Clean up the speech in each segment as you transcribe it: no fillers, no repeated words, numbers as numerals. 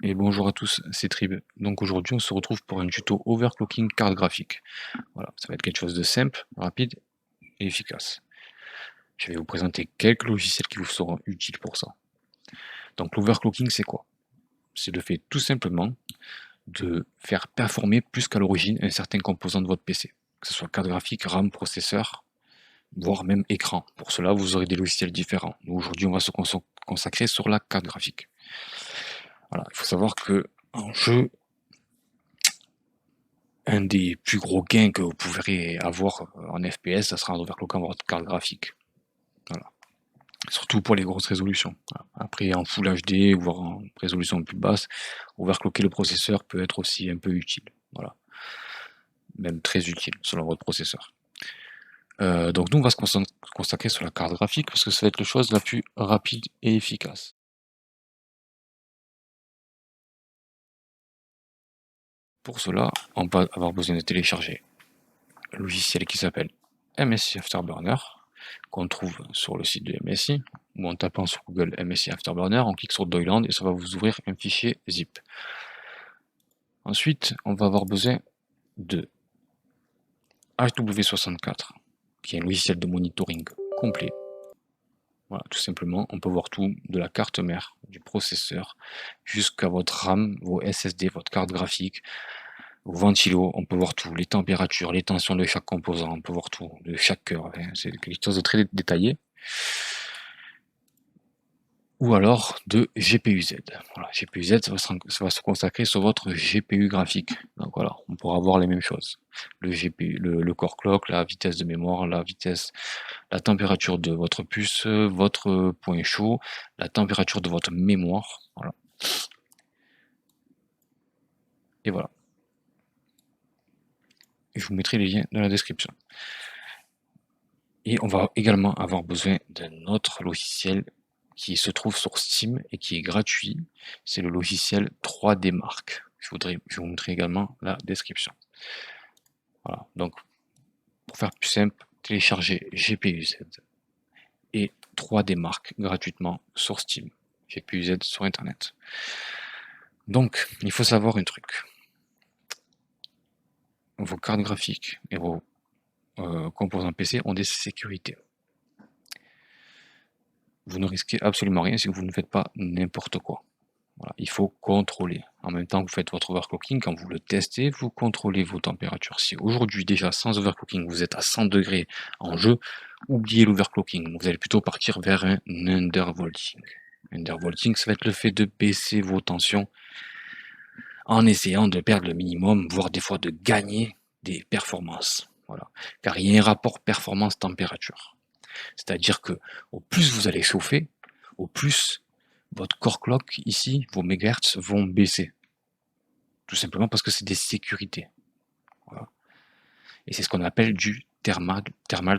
Et bonjour à tous, c'est Trib. Donc aujourd'hui on se retrouve pour un tuto overclocking carte graphique. Voilà, ça va être quelque chose de simple, rapide et efficace. Je vais vous présenter quelques logiciels qui vous seront utiles pour ça. Donc l'overclocking c'est quoi? C'est le fait tout simplement de faire performer plus qu'à l'origine un certain composant de votre PC. Que ce soit carte graphique, RAM, processeur, voire même écran. Pour cela vous aurez des logiciels différents. Nous aujourd'hui on va se consacrer sur la carte graphique. Voilà, il faut savoir que en jeu, un des plus gros gains que vous pourrez avoir en FPS, ça sera en overclockant votre carte graphique. Voilà. Surtout pour les grosses résolutions. Voilà. Après, en Full HD, voire en résolution plus basse, overclocker le processeur peut être aussi un peu utile. Voilà. Même très utile, selon votre processeur. Donc nous, on va se consacrer sur la carte graphique, parce que ça va être la chose la plus rapide et efficace. Pour cela, on va avoir besoin de télécharger un logiciel qui s'appelle MSI Afterburner, qu'on trouve sur le site de MSI, ou en tapant sur Google MSI Afterburner, on clique sur Doyland et ça va vous ouvrir un fichier zip. Ensuite, on va avoir besoin de HW64, qui est un logiciel de monitoring complet. Voilà, tout simplement, on peut voir tout, de la carte mère, du processeur, jusqu'à votre RAM, vos SSD, votre carte graphique, vos ventilos, on peut voir tout, les températures, les tensions de chaque composant, on peut voir tout, de chaque cœur, hein, c'est quelque chose de très détaillé. Ou alors de GPU-Z. Voilà, GPU-Z, ça va se consacrer sur votre GPU graphique. Donc voilà, on pourra voir les mêmes choses. Le GPU, le core clock, la vitesse de mémoire, la vitesse, la température de votre puce, votre point chaud, la température de votre mémoire. Voilà. Et voilà. Je vous mettrai les liens dans la description. Et on va également avoir besoin d'un autre logiciel qui se trouve sur Steam et qui est gratuit. C'est le logiciel 3D Mark. Je vais vous montrer également la description. Voilà, donc pour faire plus simple, téléchargez GPU-Z et 3D Mark gratuitement sur Steam. GPU-Z sur Internet. Donc, il faut savoir un truc. Vos cartes graphiques et vos composants PC ont des sécurités. Vous ne risquez absolument rien si vous ne faites pas n'importe quoi. Voilà, il faut contrôler. En même temps que vous faites votre overclocking, quand vous le testez, vous contrôlez vos températures. Si aujourd'hui déjà sans overclocking vous êtes à 100 degrés en jeu, oubliez l'overclocking. Vous allez plutôt partir vers un undervolting. Undervolting, ça va être le fait de baisser vos tensions en essayant de perdre le minimum, voire des fois de gagner des performances. Voilà. Car il y a un rapport performance-température. C'est-à-dire que au plus vous allez chauffer, au plus votre core clock ici, vos mégahertz vont baisser. Tout simplement parce que c'est des sécurités. Voilà. Et c'est ce qu'on appelle du thermal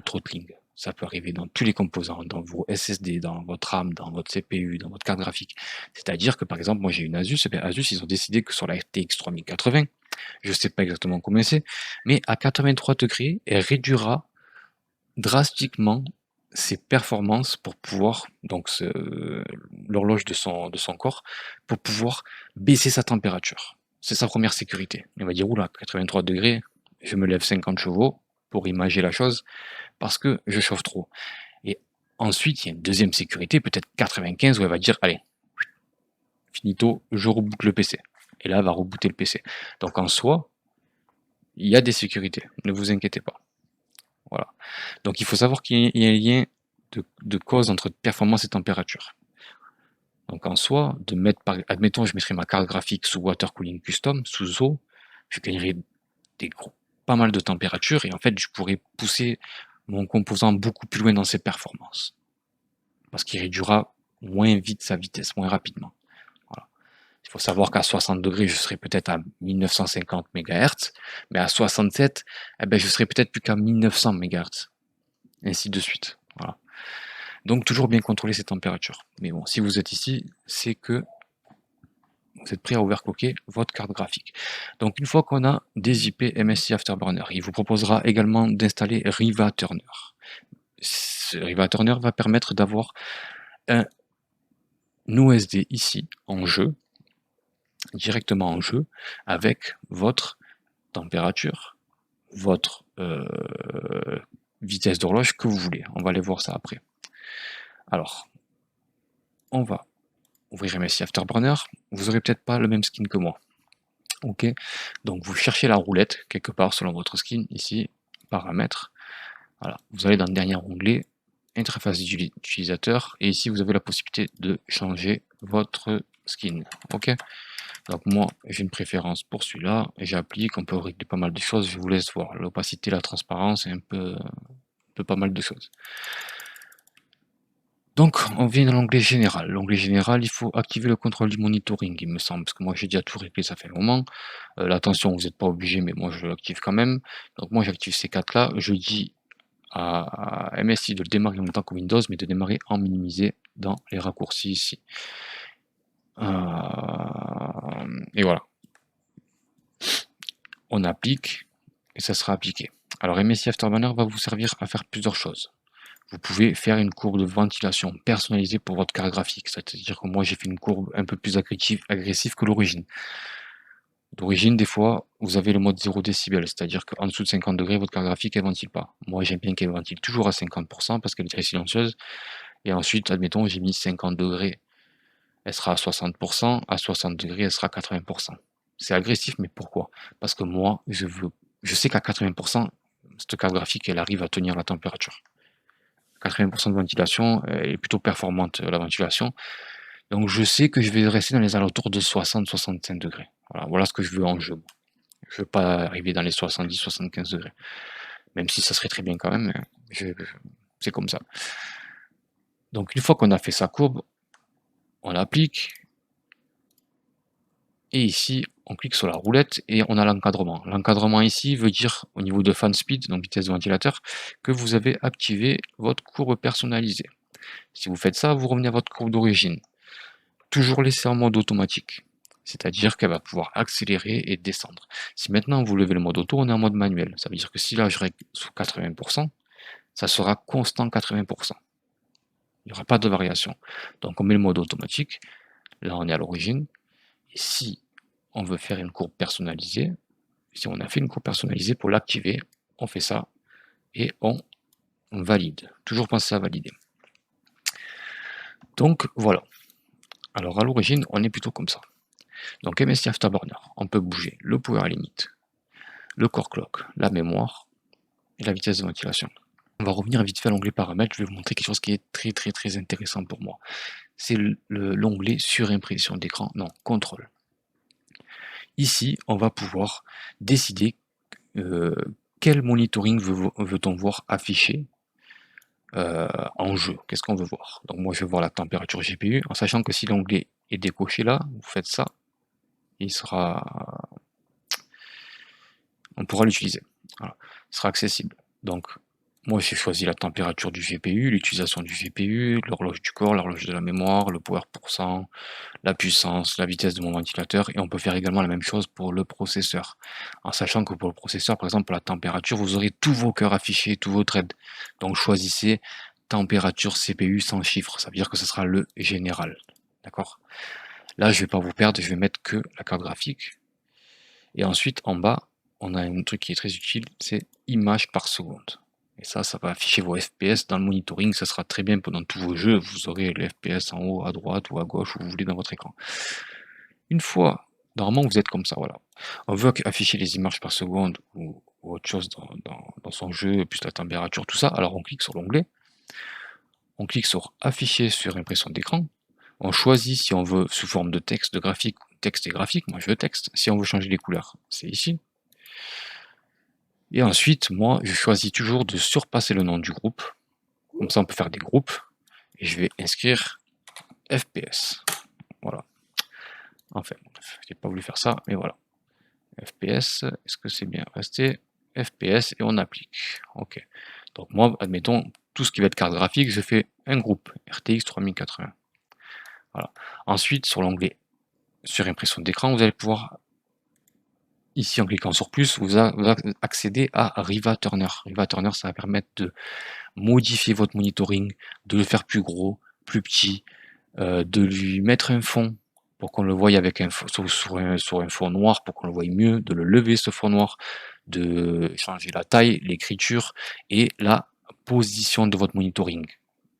throttling. Ça peut arriver dans tous les composants, dans vos SSD, dans votre RAM, dans votre CPU, dans votre carte graphique. C'est-à-dire que par exemple, moi j'ai une Asus, et bien Asus ils ont décidé que sur la RTX 3080, je ne sais pas exactement combien c'est, mais à 83 degrés, elle réduira drastiquement ses performances pour pouvoir, donc l'horloge de son corps, pour pouvoir baisser sa température. C'est sa première sécurité. Il va dire, oula, 83 degrés, je me lève 50 chevaux pour imager la chose, parce que je chauffe trop. Et ensuite, il y a une deuxième sécurité, peut-être 95, où elle va dire, allez, finito, je reboot le PC. Et là, elle va rebooter le PC. Donc en soi, il y a des sécurités, ne vous inquiétez pas. Voilà. Donc il faut savoir qu'il y a un lien de cause entre performance et température. Donc en soi, de mettre admettons, je mettrai ma carte graphique sous water cooling custom, sous eau, je gagnerai pas mal de température et en fait je pourrais pousser mon composant beaucoup plus loin dans ses performances. Parce qu'il réduira moins vite sa vitesse, moins rapidement. Voilà. Il faut savoir qu'à 60 degrés, je serai peut-être à 1950 MHz, mais à 67, eh ben, je serai peut-être plus qu'à 1900 MHz. Ainsi de suite. Voilà. Donc toujours bien contrôler ces températures. Mais bon, si vous êtes ici, c'est que vous êtes prêt à overclocker votre carte graphique. Donc une fois qu'on a des IP MSI Afterburner, il vous proposera également d'installer Riva Turner. Ce Riva Turner va permettre d'avoir un OSD ici en jeu directement en jeu avec votre température, votre vitesse d'horloge que vous voulez. On va aller voir ça après. Alors, on va ouvrir MSI Afterburner. Vous aurez peut-être pas le même skin que moi. Ok, donc vous cherchez la roulette quelque part selon votre skin, ici, paramètres. Voilà, vous allez dans le dernier onglet, interface utilisateur, et ici vous avez la possibilité de changer votre skin. Ok, donc moi j'ai une préférence pour celui-là, et j'applique, on peut régler pas mal de choses, je vous laisse voir l'opacité, la transparence, et un peu pas mal de choses. Donc, on vient dans l'onglet général. L'onglet général, il faut activer le contrôle du monitoring, il me semble, parce que moi j'ai déjà tout réglé, ça fait un moment. L'attention, vous n'êtes pas obligé, mais moi je l'active quand même. Donc moi j'active ces quatre là. Je dis à MSI de le démarrer en même temps que Windows, mais de démarrer en minimisé dans les raccourcis ici. Et voilà. On applique et ça sera appliqué. Alors MSI Afterburner va vous servir à faire plusieurs choses. Vous pouvez faire une courbe de ventilation personnalisée pour votre carte graphique. C'est-à-dire que moi j'ai fait une courbe un peu plus agressive que l'origine. D'origine, des fois, vous avez le mode 0 décibel, c'est-à-dire qu'en dessous de 50 degrés, votre carte graphique, elle ventile pas. Moi, j'aime bien qu'elle ventile toujours à 50% parce qu'elle est très silencieuse. Et ensuite, admettons, j'ai mis 50 degrés, elle sera à 60%, à 60 degrés, elle sera à 80%. C'est agressif, mais pourquoi? Parce que moi, je sais qu'à 80%, cette carte graphique, elle arrive à tenir la température. 80% de ventilation, elle est plutôt performante, la ventilation. Donc, je sais que je vais rester dans les alentours de 60-65 degrés. Voilà ce que je veux en jeu. Je veux pas arriver dans les 70-75 degrés. Même si ça serait très bien quand même, c'est comme ça. Donc une fois qu'on a fait sa courbe, on l'applique. Et ici, on clique sur la roulette et on a l'encadrement. L'encadrement ici veut dire, au niveau de fan speed, donc vitesse de ventilateur, que vous avez activé votre courbe personnalisée. Si vous faites ça, vous revenez à votre courbe d'origine. Toujours laissée en mode automatique. C'est-à-dire qu'elle va pouvoir accélérer et descendre. Si maintenant vous levez le mode auto, on est en mode manuel. Ça veut dire que si là je règle sous 80%, ça sera constant 80%. Il n'y aura pas de variation. Donc on met le mode automatique. Là on est à l'origine. Et si on veut faire une courbe personnalisée, si on a fait une courbe personnalisée, pour l'activer, on fait ça et on valide. Toujours penser à valider. Donc voilà. Alors à l'origine, on est plutôt comme ça. Donc MSI Afterburner, on peut bouger le power limit, le core clock, la mémoire et la vitesse de ventilation. On va revenir vite fait à l'onglet paramètres. Je vais vous montrer quelque chose qui est très intéressant pour moi. C'est l'onglet surimpression d'écran, non, contrôle. Ici, on va pouvoir décider quel monitoring veut-on voir affiché en jeu. Qu'est-ce qu'on veut voir? Donc moi, je vais voir la température GPU, en sachant que si l'onglet est décoché là, vous faites ça, on pourra l'utiliser. Voilà. Il sera accessible. Donc, moi, j'ai choisi la température du GPU, l'utilisation du GPU, l'horloge du corps, l'horloge de la mémoire, le power %, la puissance, la vitesse de mon ventilateur, et on peut faire également la même chose pour le processeur. En sachant que pour le processeur, par exemple, pour la température, vous aurez tous vos cœurs affichés, tous vos threads. Donc, choisissez température CPU sans chiffre. Ça veut dire que ce sera le général. D'accord? Là, je ne vais pas vous perdre, je vais mettre que la carte graphique. Et ensuite, en bas, on a un truc qui est très utile, c'est images par seconde. Et ça va afficher vos FPS dans le monitoring, ça sera très bien pendant tous vos jeux, vous aurez les FPS en haut, à droite ou à gauche, où vous voulez dans votre écran. Une fois, normalement vous êtes comme ça, voilà. On veut afficher les images par seconde ou autre chose dans son jeu, plus la température, tout ça, alors on clique sur l'onglet, on clique sur afficher sur impression d'écran, on choisit si on veut sous forme de texte, de graphique, texte et graphique, moi je veux texte, si on veut changer les couleurs, c'est ici. Et ensuite, moi, je choisis toujours de surpasser le nom du groupe. Comme ça, on peut faire des groupes. Et je vais inscrire FPS. Voilà. Enfin, j'ai pas voulu faire ça, mais voilà. FPS, est-ce que c'est bien resté? FPS et on applique. Ok. Donc moi, admettons, tout ce qui va être carte graphique, je fais un groupe, RTX 3080. Voilà. Ensuite, sur l'onglet surimpression d'écran, vous allez pouvoir, ici en cliquant sur plus, vous accéder à Riva Turner. Riva Turner, ça va permettre de modifier votre monitoring, de le faire plus gros, plus petit, de lui mettre un fond pour qu'on le voie avec sur un fond noir, pour qu'on le voie mieux, de le lever ce fond noir, de changer la taille, l'écriture et la position de votre monitoring.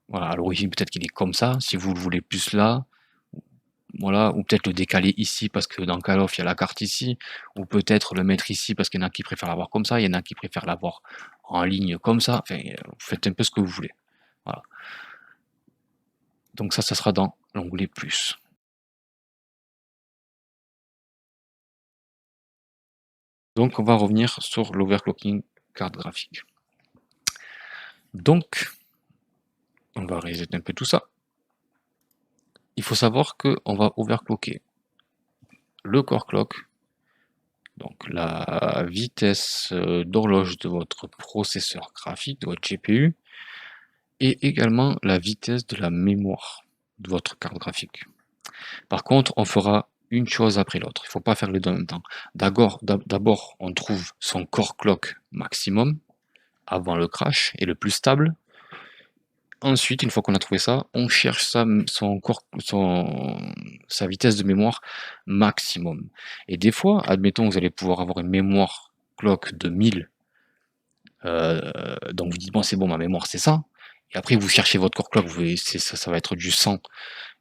Voilà, à l'origine peut-être qu'il est comme ça, si vous le voulez plus là, voilà, ou peut-être le décaler ici parce que dans Call of il y a la carte ici, ou peut-être le mettre ici parce qu'il y en a qui préfèrent l'avoir comme ça, il y en a qui préfèrent l'avoir en ligne comme ça, enfin, vous faites un peu ce que vous voulez. Voilà. Donc ça sera dans l'onglet plus. Donc on va revenir sur l'overclocking carte graphique. Donc, on va reset un peu tout ça. Il faut savoir qu'on va overclocker le core clock, donc la vitesse d'horloge de votre processeur graphique, de votre GPU, et également la vitesse de la mémoire de votre carte graphique. Par contre, on fera une chose après l'autre. Il ne faut pas faire les deux en même temps. D'abord, on trouve son core clock maximum avant le crash et le plus stable. Ensuite, une fois qu'on a trouvé ça, on cherche sa vitesse de mémoire maximum. Et des fois, admettons, vous allez pouvoir avoir une mémoire clock de 1000. Donc vous dites, bon, c'est bon, ma mémoire, c'est ça. Et après, vous cherchez votre core clock, ça va être du 100.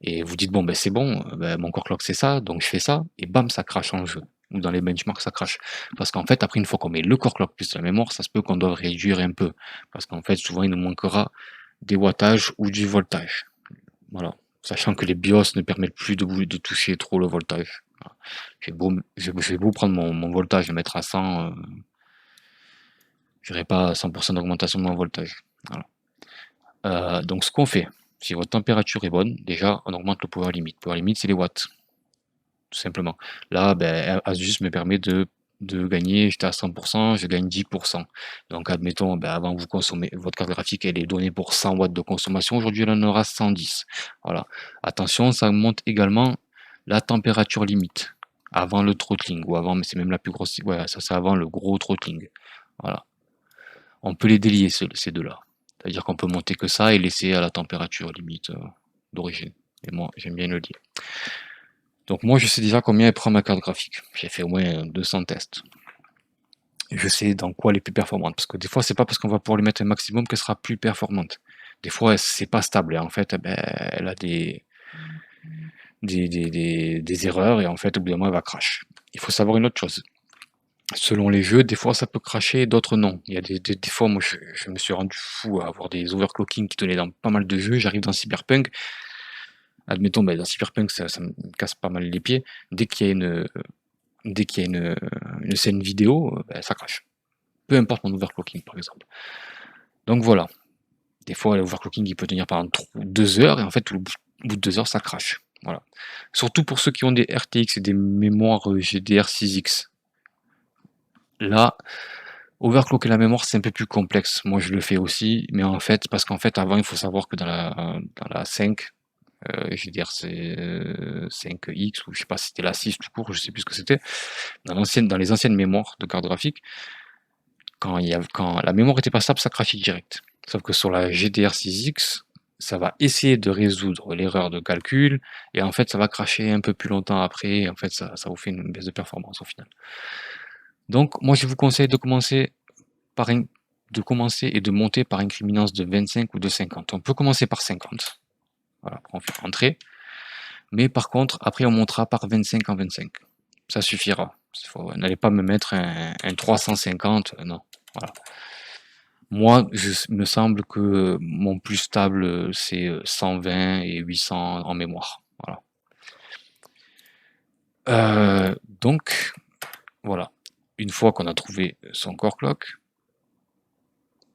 Et vous dites, bon, ben c'est bon, ben, mon core clock, c'est ça, donc je fais ça, et bam, ça crache en jeu. Ou dans les benchmarks, ça crache. Parce qu'en fait, après, une fois qu'on met le core clock plus la mémoire, ça se peut qu'on doive réduire un peu. Parce qu'en fait, souvent, il nous manquera des wattages ou du voltage. Voilà. Sachant que les BIOS ne permettent plus de toucher trop le voltage. Voilà. J'ai beau prendre mon voltage et mettre à 100, j'aurai pas 100% d'augmentation de mon voltage. Voilà. Donc ce qu'on fait, si votre température est bonne, déjà on augmente le power limit. Power limit, c'est les watts, tout simplement. Là, ben, Asus me permet de gagner, j'étais à 100%, je gagne 10%. Donc admettons, ben, avant vous consommez, votre carte graphique elle est donnée pour 100 watts de consommation, aujourd'hui elle en aura 110. Voilà. Attention, ça monte également la température limite, avant le throttling, ou avant, mais c'est même la plus grosse, ouais, ça c'est avant le gros throttling. Voilà. On peut les délier ces deux-là. C'est-à-dire qu'on peut monter que ça et laisser à la température limite d'origine. Et moi, j'aime bien le lier. Donc moi, je sais déjà combien elle prend ma carte graphique. J'ai fait au moins 200 tests. Je sais dans quoi elle est plus performante. Parce que des fois, c'est pas parce qu'on va pouvoir lui mettre un maximum qu'elle sera plus performante. Des fois, c'est pas stable. Et en fait, ben, elle a des erreurs. Et en fait, au bout d'un moment, elle va crash. Il faut savoir une autre chose. Selon les jeux, des fois ça peut cracher, d'autres non. Il y a des fois, moi je me suis rendu fou à avoir des overclocking qui tenaient dans pas mal de jeux. J'arrive dans Cyberpunk, admettons, dans Cyberpunk ça me casse pas mal les pieds. Dès qu'il y a une scène vidéo, ça crache. Peu importe mon overclocking par exemple. Donc voilà. Des fois l'overclocking il peut tenir pendant 2 heures et en fait au bout de 2 heures ça crache. Voilà. Surtout pour ceux qui ont des RTX et des mémoires GDR6X. Là, overclocker la mémoire, c'est un peu plus complexe. Moi, je le fais aussi, mais en fait, parce qu'en fait, avant, il faut savoir que dans la 5, je veux dire, c'est 5X, ou je sais pas si c'était la 6 tout court, je sais plus ce que c'était. Dans les anciennes mémoires de carte graphique, quand la mémoire était pas stable, ça crachait direct. Sauf que sur la GDR6X, ça va essayer de résoudre l'erreur de calcul, et en fait, ça va cracher un peu plus longtemps après, et en fait, ça vous fait une baisse de performance au final. Donc, moi, je vous conseille de commencer et de monter par incrémentance de 25 ou de 50. On peut commencer par 50. Voilà, pour en faire entrer. Mais par contre, après, on montera par 25 en 25. Ça suffira. N'allez pas me mettre un 350. Non. Voilà. Moi, il me semble que mon plus stable, c'est 120 et 800 en mémoire. Voilà. Donc, voilà. Une fois qu'on a trouvé son core clock,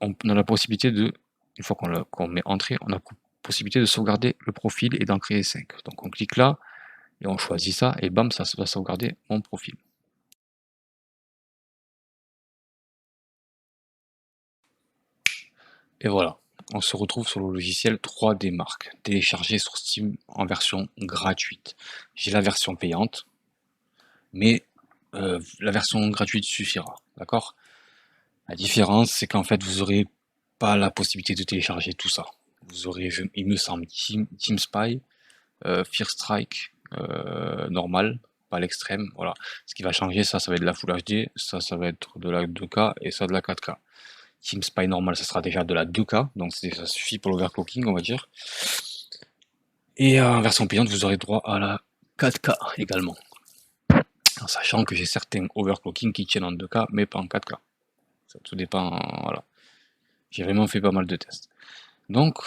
on a la possibilité de, une fois qu'on met entrée, on a la possibilité de sauvegarder le profil et d'en créer 5. Donc on clique là et on choisit ça et bam, ça va sauvegarder mon profil. Et voilà, on se retrouve sur le logiciel 3D Mark, téléchargé sur Steam en version gratuite. J'ai la version payante, mais la version gratuite suffira, d'accord? La différence, c'est qu'en fait, vous n'aurez pas la possibilité de télécharger tout ça. Vous aurez, il me semble, Team Spy, Fear Strike normal, pas l'extrême, voilà. Ce qui va changer, ça va être de la Full HD, ça va être de la 2K et ça de la 4K. Team Spy normal, ça sera déjà de la 2K, donc ça suffit pour l'overclocking, on va dire. Et en version payante, vous aurez droit à la 4K également. En sachant que j'ai certains overclocking qui tiennent en 2K, mais pas en 4K. Ça tout dépend, voilà. J'ai vraiment fait pas mal de tests. Donc,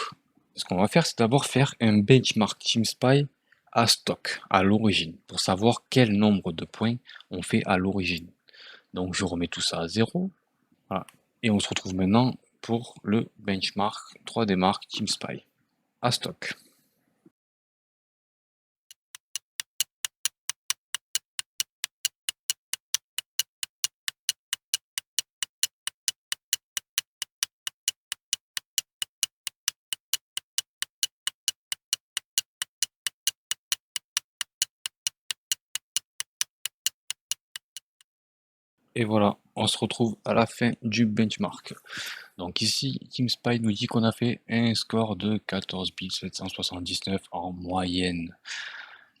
ce qu'on va faire, c'est d'abord faire un benchmark Team Spy à stock, à l'origine, pour savoir quel nombre de points on fait à l'origine. Donc, je remets tout ça à 0. Voilà. Et on se retrouve maintenant pour le benchmark 3D Mark Team Spy à stock. Et voilà, on se retrouve à la fin du benchmark. Donc ici, Team Spy nous dit qu'on a fait un score de 14 779 en moyenne.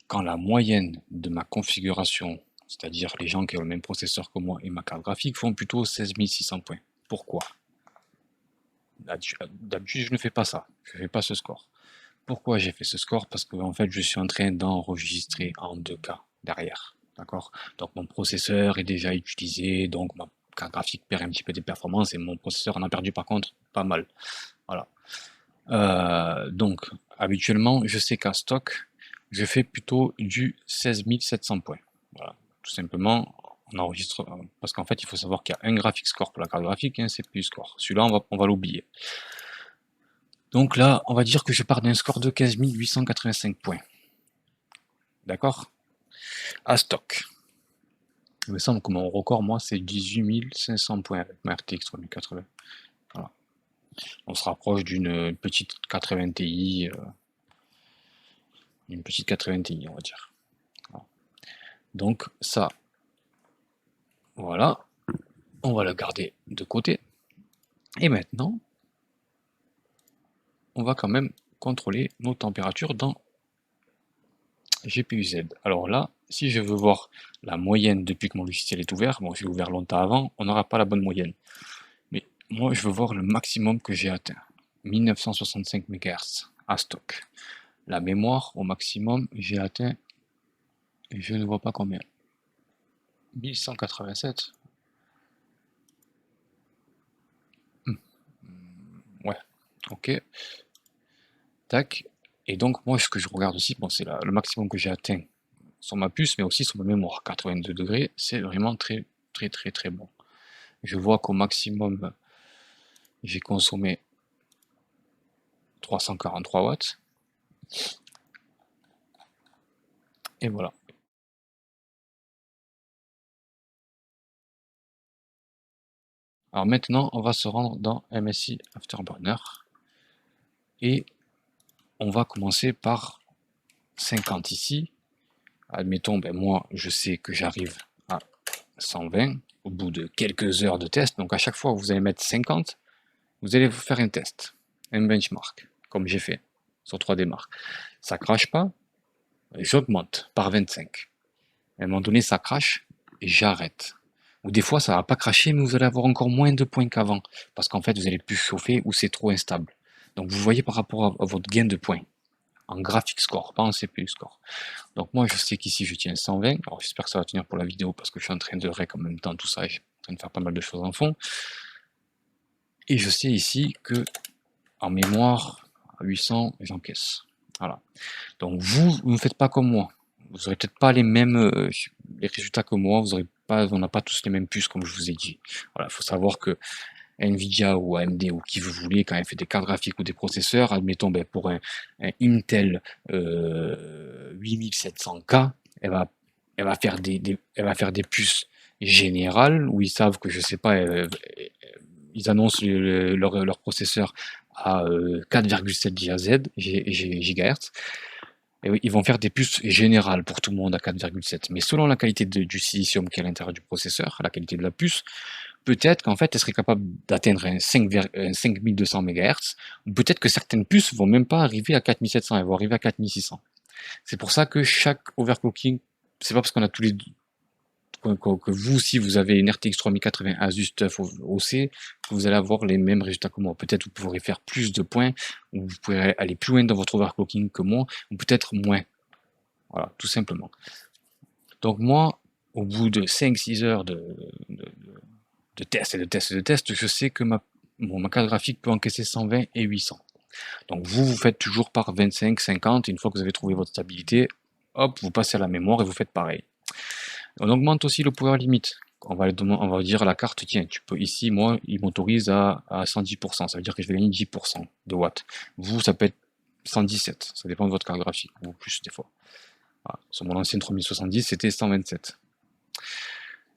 Quand la moyenne de ma configuration, c'est-à-dire les gens qui ont le même processeur que moi et ma carte graphique, font plutôt 16 600 points. Pourquoi? D'habitude, je ne fais pas ça. Je ne fais pas ce score. Pourquoi j'ai fait ce score? Parce que en fait, je suis en train d'enregistrer en 2K derrière. D'accord? Donc mon processeur est déjà utilisé, donc ma carte graphique perd un petit peu des performances et mon processeur en a perdu par contre pas mal. Voilà. Donc habituellement, je sais qu'à stock, je fais plutôt du 16 700 points. Voilà. Tout simplement, on enregistre parce qu'en fait, il faut savoir qu'il y a un graphic score pour la carte graphique et un CPU score. Celui-là, on va l'oublier. Donc là, on va dire que je pars d'un score de 15 885 points. D'accord? À stock. Il me semble que mon record, moi, c'est 18 500 points avec ma RTX 3080. Voilà. On se rapproche d'une petite 80 Ti. Une petite 80 Ti, on va dire. Voilà. Donc ça, voilà. On va le garder de côté. Et maintenant, on va quand même contrôler nos températures dans GPU-Z. Alors là, si je veux voir la moyenne depuis que mon logiciel est ouvert, bon, j'ai ouvert longtemps avant, on n'aura pas la bonne moyenne. Mais moi, je veux voir le maximum que j'ai atteint. 1965 MHz à stock. La mémoire, au maximum, j'ai atteint, je ne vois pas combien. 1187. Ouais, ok. Tac. Et donc, moi, ce que je regarde aussi, bon, c'est le maximum que j'ai atteint sur ma puce, mais aussi sur ma mémoire. 82 degrés, c'est vraiment très, très, très, très bon. Je vois qu'au maximum, j'ai consommé 343 watts. Et voilà. Alors maintenant, on va se rendre dans MSI Afterburner. Et on va commencer par 50 ici. Admettons, ben moi, je sais que j'arrive à 120 au bout de quelques heures de test. Donc à chaque fois que vous allez mettre 50, vous allez vous faire un test, un benchmark, comme j'ai fait sur 3D Mark. Ça crache pas, j'augmente par 25. À un moment donné, ça crache et j'arrête. Ou des fois, ça va pas cracher, mais vous allez avoir encore moins de points qu'avant, parce qu'en fait, vous allez plus chauffer ou c'est trop instable. Donc vous voyez par rapport à votre gain de points, en graphic score, pas en CPU score. Donc moi, je sais qu'ici, je tiens 120. Alors j'espère que ça va tenir pour la vidéo, parce que je suis en train de rec en même temps, tout ça, et je suis en train de faire pas mal de choses en fond. Et je sais ici que en mémoire, à 800, j'encaisse. Voilà. Donc vous ne faites pas comme moi. Vous n'aurez peut-être pas les mêmes les résultats que moi. Vous aurez pas, on n'a pas tous les mêmes puces, comme je vous ai dit. Voilà, il faut savoir que Nvidia ou AMD ou qui vous voulez, quand elle fait des cartes graphiques ou des processeurs, admettons ben, pour un Intel 8700K, elle va faire elle va faire des puces générales où ils savent que je sais pas, ils annoncent leur processeur à 4,7 GHz. Et oui, ils vont faire des puces générales pour tout le monde à 4,7. Mais selon la qualité du silicium qui est à l'intérieur du processeur, la qualité de la puce, peut-être qu'en fait, elle serait capable d'atteindre un 5200 MHz, ou peut-être que certaines puces vont même pas arriver à 4700, elles vont arriver à 4600. C'est pour ça que chaque overclocking, c'est pas parce qu'on a tous les que vous, si vous avez une RTX 3080 Asus TUF OC, que vous allez avoir les mêmes résultats que moi. Peut-être vous pourrez faire plus de points, ou vous pourrez aller plus loin dans votre overclocking que moi, ou peut-être moins. Voilà, tout simplement. Donc moi, au bout de 5-6 heures de tests et de tests et de tests, je sais que ma carte graphique peut encaisser 120 et 800. Donc vous faites toujours par 25, 50, et une fois que vous avez trouvé votre stabilité, hop, vous passez à la mémoire et vous faites pareil. On augmente aussi le power limit. On va dire à la carte, tiens, tu peux ici, moi, il m'autorise à 110%, ça veut dire que je vais gagner 10% de watts. Vous, ça peut être 117, ça dépend de votre carte graphique, ou plus des fois. Voilà. Sur mon ancienne 3070, c'était 127.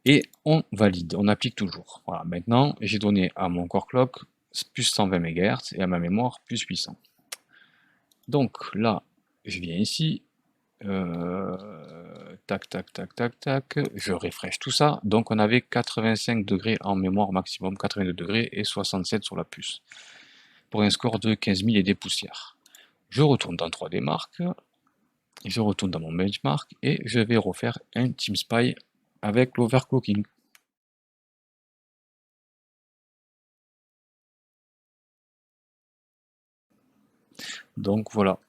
Et on valide, on applique toujours. Voilà, maintenant, j'ai donné à mon core clock plus 120 MHz et à ma mémoire plus 800. Donc là, je viens ici, tac, tac, tac, tac, tac, je refresh tout ça. Donc on avait 85 degrés en mémoire maximum, 82 degrés et 67 sur la puce. Pour un score de 15 000 et des poussières. Je retourne dans 3D Mark, je retourne dans mon benchmark et je vais refaire un TeamSpy avec l'overclocking. Donc voilà,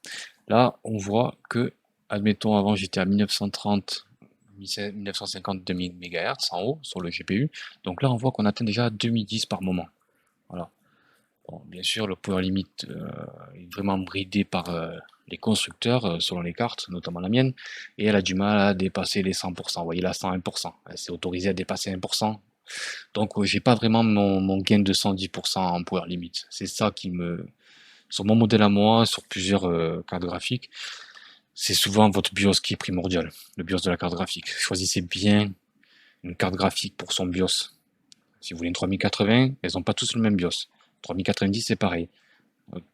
là on voit que, admettons avant j'étais à 1930, 1950, 2000 MHz en haut sur le GPU, donc là on voit qu'on atteint déjà 2010 par moment. Voilà. Bon, bien sûr, le power limit est vraiment bridé par les constructeurs selon les cartes, notamment la mienne, et elle a du mal à dépasser les 100%. Vous voyez là, 101%. Elle s'est autorisée à dépasser 1%. Donc, j'ai pas vraiment mon gain de 110% en power limit. C'est ça qui me. Sur mon modèle à moi, sur plusieurs cartes graphiques, c'est souvent votre BIOS qui est primordial, le BIOS de la carte graphique. Choisissez bien une carte graphique pour son BIOS. Si vous voulez une 3080, elles n'ont pas tous le même BIOS. 3090, c'est pareil,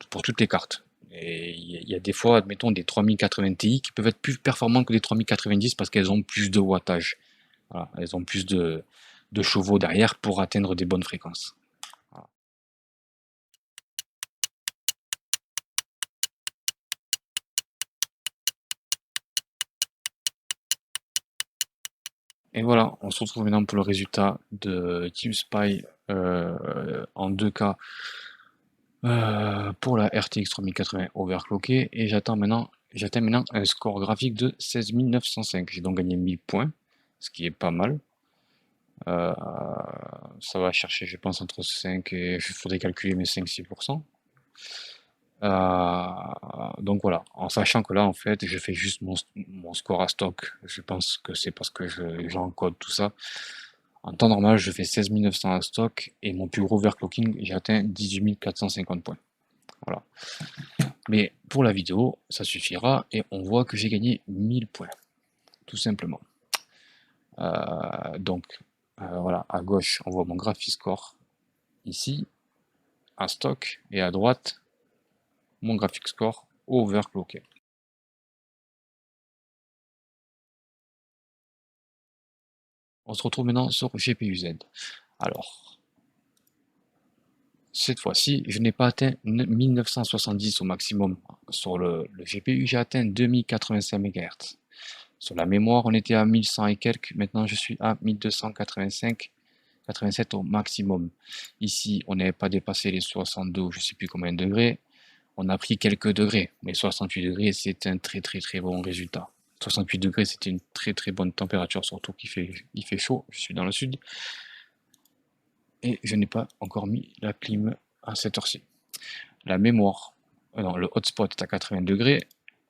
pour toutes les cartes. Et il y a des fois, admettons, des 3080 Ti qui peuvent être plus performantes que des 3090 parce qu'elles ont plus de wattage. Voilà, elles ont plus de chevaux derrière pour atteindre des bonnes fréquences. Voilà. Et voilà, on se retrouve maintenant pour le résultat de TeamSpy en 2K pour la RTX 3080 overclockée, et j'atteins maintenant un score graphique de 16 905. J'ai donc gagné 1000 points, ce qui est pas mal. Ça va chercher, je pense, entre 5 et... il faudrait calculer mes 5-6%. Donc voilà, en sachant que là, en fait, je fais juste mon score à stock. Je pense que c'est parce que j'encode tout ça. En temps normal, je fais 16 900 à stock, et mon plus gros overclocking, j'ai atteint 18 450 points. Voilà. Mais pour la vidéo, ça suffira, et on voit que j'ai gagné 1000 points, tout simplement. Donc, voilà, à gauche, on voit mon Graphiscore ici, à stock, et à droite, mon graphic score overclocké. On se retrouve maintenant sur GPU-Z. Alors, cette fois-ci, je n'ai pas atteint 1970 au maximum. Sur le GPU, j'ai atteint 2085 MHz. Sur la mémoire, on était à 1100 et quelques. Maintenant, je suis à 1285, 87 au maximum. Ici, on n'avait pas dépassé les 62, je ne sais plus combien de degrés. On a pris quelques degrés, mais 68 degrés, c'est un très bon résultat. 68 degrés, c'était une très bonne température, surtout qu'il fait chaud, je suis dans le sud. Et je n'ai pas encore mis la clim à cette heure-ci. La mémoire, non, le hotspot est à 80 degrés.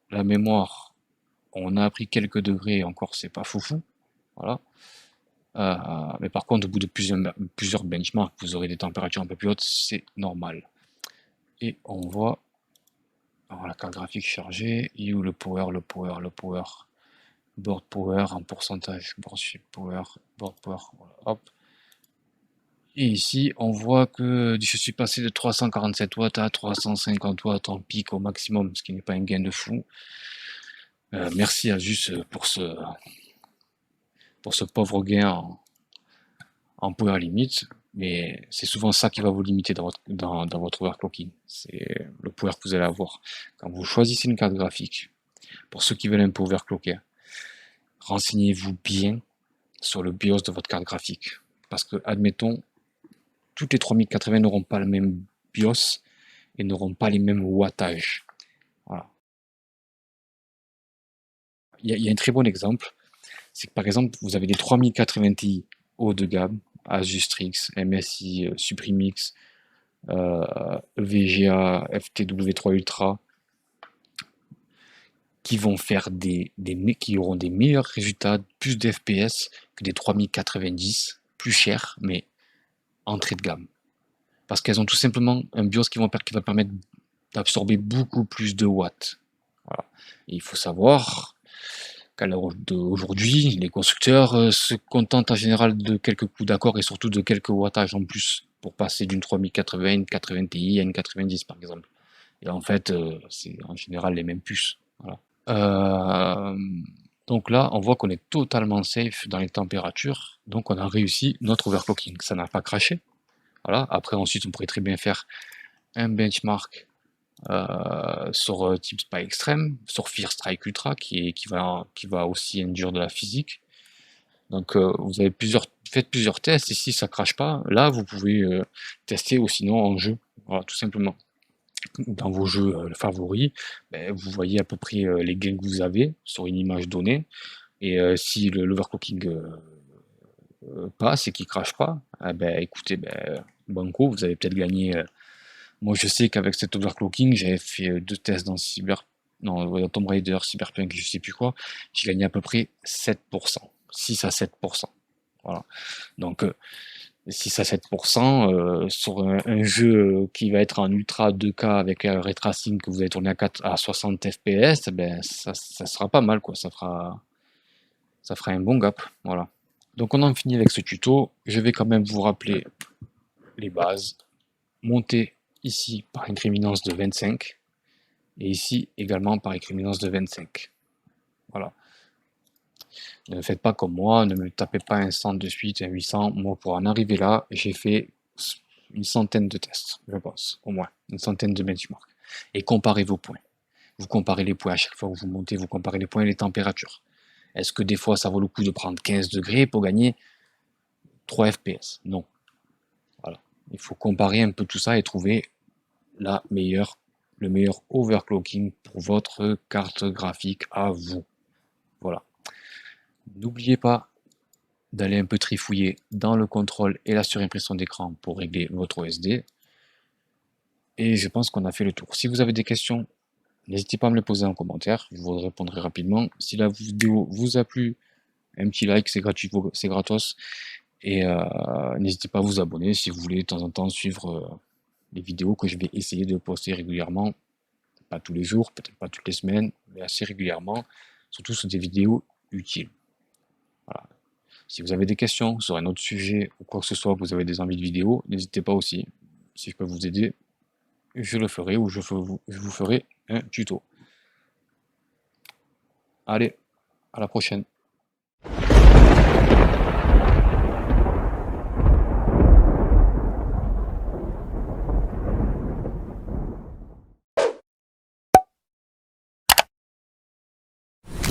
La mémoire, on a pris quelques degrés, encore c'est pas foufou. Voilà. Mais par contre, au bout de plusieurs benchmarks, vous aurez des températures un peu plus hautes, c'est normal. Et on voit, alors la carte graphique chargée, où le power, board power en pourcentage, board power, voilà, hop. Et ici, on voit que je suis passé de 347 watts à 350 watts en pic au maximum, ce qui n'est pas un gain de fou. Merci à Asus pour ce pauvre gain en power limit, mais c'est souvent ça qui va vous limiter dans votre overclocking. C'est le power que vous allez avoir. Quand vous choisissez une carte graphique pour ceux qui veulent un peu overclocker, renseignez-vous bien sur le BIOS de votre carte graphique. Parce que, admettons, toutes les 3080 n'auront pas le même BIOS et n'auront pas les mêmes wattages. Voilà. Il y a un très bon exemple, c'est que par exemple, vous avez des 3080 Ti haut de gamme, Asus Strix, MSI, Suprimix, EVGA, FTW3 Ultra, qui vont faire qui auront des meilleurs résultats, plus de FPS que des 3090, plus chers, mais entrée de gamme. Parce qu'elles ont tout simplement un BIOS qui va permettre d'absorber beaucoup plus de watts. Voilà. Et il faut savoir qu'à l'heure d'aujourd'hui, les constructeurs se contentent en général de quelques coups d'accord et surtout de quelques wattages en plus pour passer d'une 3080 à une 80 Ti à une 90 par exemple. Et en fait, c'est en général les mêmes puces. Voilà. Donc là, on voit qu'on est totalement safe dans les températures, donc on a réussi notre overclocking. Ça n'a pas craché. Voilà. Après, ensuite, on pourrait très bien faire un benchmark sur type Spy Extreme, sur Fear Strike Ultra, qui va aussi induire de la physique. Donc vous avez faites plusieurs tests, et si ça crache pas, là vous pouvez tester, ou sinon en jeu, voilà, tout simplement. Dans vos jeux favoris, vous voyez à peu près les gains que vous avez sur une image donnée, et si l'overclocking passe et qu'il crache pas, écoutez, banco, vous avez peut-être gagné. Moi je sais qu'avec cet overclocking, j'avais fait 2 tests dans Tomb Raider, Cyberpunk, je sais plus quoi, j'ai gagné à peu près 7%, 6 à 7%. Voilà. Donc 6 à 7% sur un jeu qui va être en ultra 2K avec un ray tracing que vous allez tourner à 60 FPS, ça sera pas mal, quoi. Ça fera un bon gap. Voilà. Donc on en finit avec ce tuto. Je vais quand même vous rappeler les bases. Monter ici par incréminence de 25 et ici également par incréminence de 25. Voilà. Ne faites pas comme moi, ne me tapez pas un 100 de suite, un 800. Moi, pour en arriver là, j'ai fait une centaine de tests, je pense, au moins, une centaine de benchmarks. Et comparez vos points. Vous comparez les points à chaque fois que vous montez, vous comparez les points et les températures. Est-ce que des fois, ça vaut le coup de prendre 15 degrés pour gagner 3 FPS? Non. Voilà. Il faut comparer un peu tout ça et trouver le meilleur overclocking pour votre carte graphique à vous. Voilà. N'oubliez pas d'aller un peu trifouiller dans le contrôle et la surimpression d'écran pour régler votre OSD. Et je pense qu'on a fait le tour. Si vous avez des questions, n'hésitez pas à me les poser en commentaire, je vous répondrai rapidement. Si la vidéo vous a plu, un petit like, c'est gratuit, c'est gratos. Et n'hésitez pas à vous abonner si vous voulez de temps en temps suivre les vidéos que je vais essayer de poster régulièrement. Pas tous les jours, peut-être pas toutes les semaines, mais assez régulièrement. Surtout sur des vidéos utiles. Voilà. Si vous avez des questions sur un autre sujet ou quoi que ce soit, que vous avez des envies de vidéo, n'hésitez pas aussi. Si je peux vous aider, je le ferai, ou je vous ferai un tuto. Allez, à la prochaine.